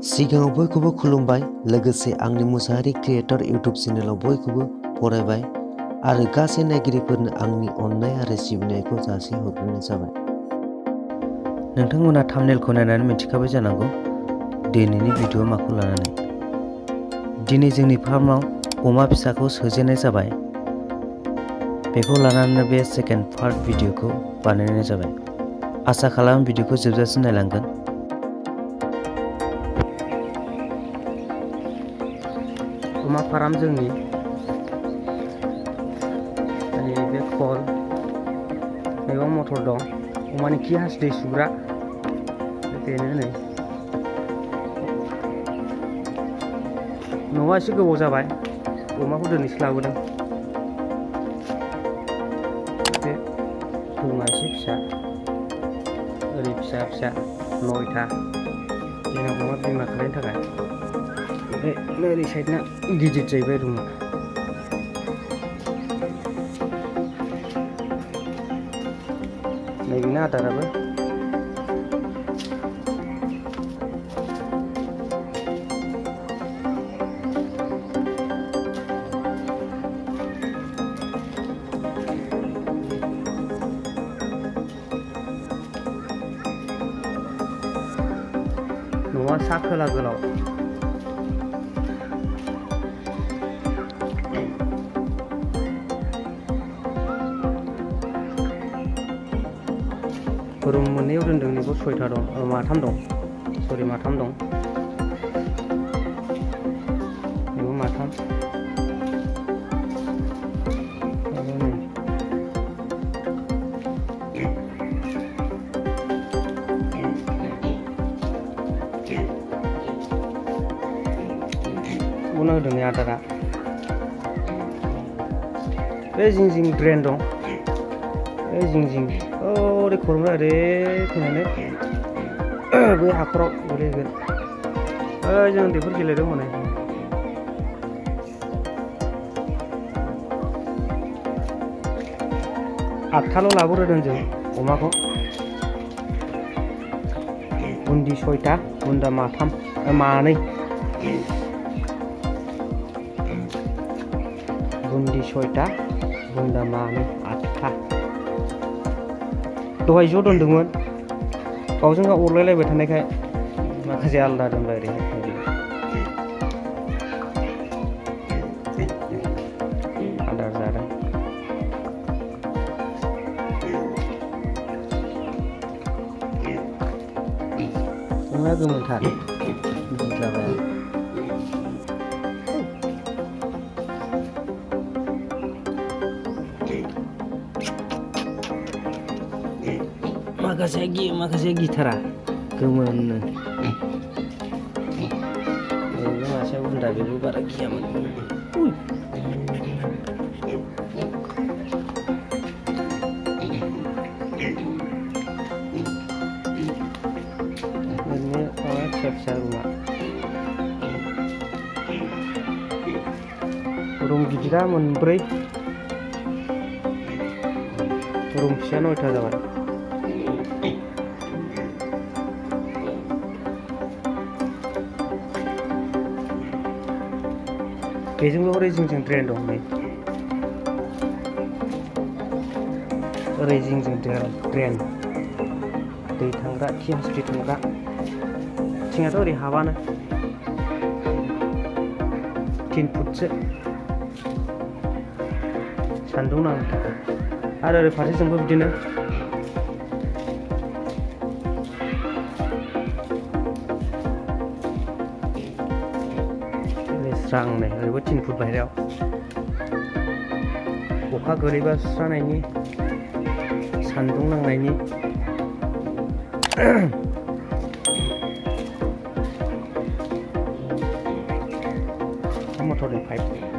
सिगाङाव बयखौबो खुलुमबाय, लोगोसे आंनि मुसाहारि क्रिएटर इउट्युब चेनेलाव बयखौबो बरायबाय आरो गासै नायगिरिफोरनो आंनि अननाय आरो सिबिनायखौ जासिहरग्रोनाय जाबाय। नोंथांमोना थाम्बनेलखौ नायनानै मिथिखाबाय जानांगौ दिनैनि भिडिअ माखौ लानानै। दिनै जोंनि फार्माव अमा फिसाखौ सोजेननाय जाबाय। बेखौ लानानै बे सेकेन्ड पार्ट भिडिअखौ बानायनाय जाबाय। आसा खालामो भिडिअखौ जोबजासिम नायलांगोन। अमा फार्म जोंनि बे खल मैगं मटर दं, अमानि खि हासुदै सुग्रा बेनो नै। न'आ एसे गोबाव जाबाय, अमाखौ दिनैसो लाबोदों। बे बोरमा एसे फिसा, ओरै फिसा 9था बेनो अमा बिमा खालायनो थाखाय। ओरै साइडना गिदिर जाहैबाय रुमा। नैबेनो आदाराबो न'आ सा खोला गोलाव। रुम मोननैयाव दोनदों, नैबो 6था दं, माथाम दं, सरि माथाम दं, नैबो माथाम। उनाव होदों नै आदारा। बे जिं ड्रेन दं, बे जिं ओरै खर'निफ्राय ओरै फैनानै बै हाखराव गोलैगोन। जों उन्दैफोर गेलेदों हनै। आठथाल' लाबोग्रोदों जों अमाखौ। बुन्दि 6था, बुन्दा मानै। बुन्दि 6था, बुन्दा मानै, 8था। दहाय ज' दोनदोंमोन, गावजों गाव अरलायलायबाय थानायखाय माखासे आलादा दोनबाय। ओरैहाय आदार जादों। अमाया गोमोनथार जाबाय। माखासे गिथारा गोमोननो। बे मासेया बुन्दा, बेबो बारा गियामोन। ओरैनो माबा फिसा रुमा। रुम गिदिरा मोनब्रै, रुम फिसाया 9था जाबाय। बेजोंबो ओरै जिं ड्रेन दं नै। ओरै जिं ड्रेन, दै थांग्रा, खि हासुदै थांग्रा। थिङाथ' ओरै हाबानो 3 फुटसो सान्दुं नांनो थाखाय। आरो ओरै फारसेजोंबो बिदिनो। स्रांनो ओरैबो 3 फुट बाहेरायाव। अखा गोलैबा सुस्रानायनि, सान्दुं नांनायनि। मटरनि पाइप।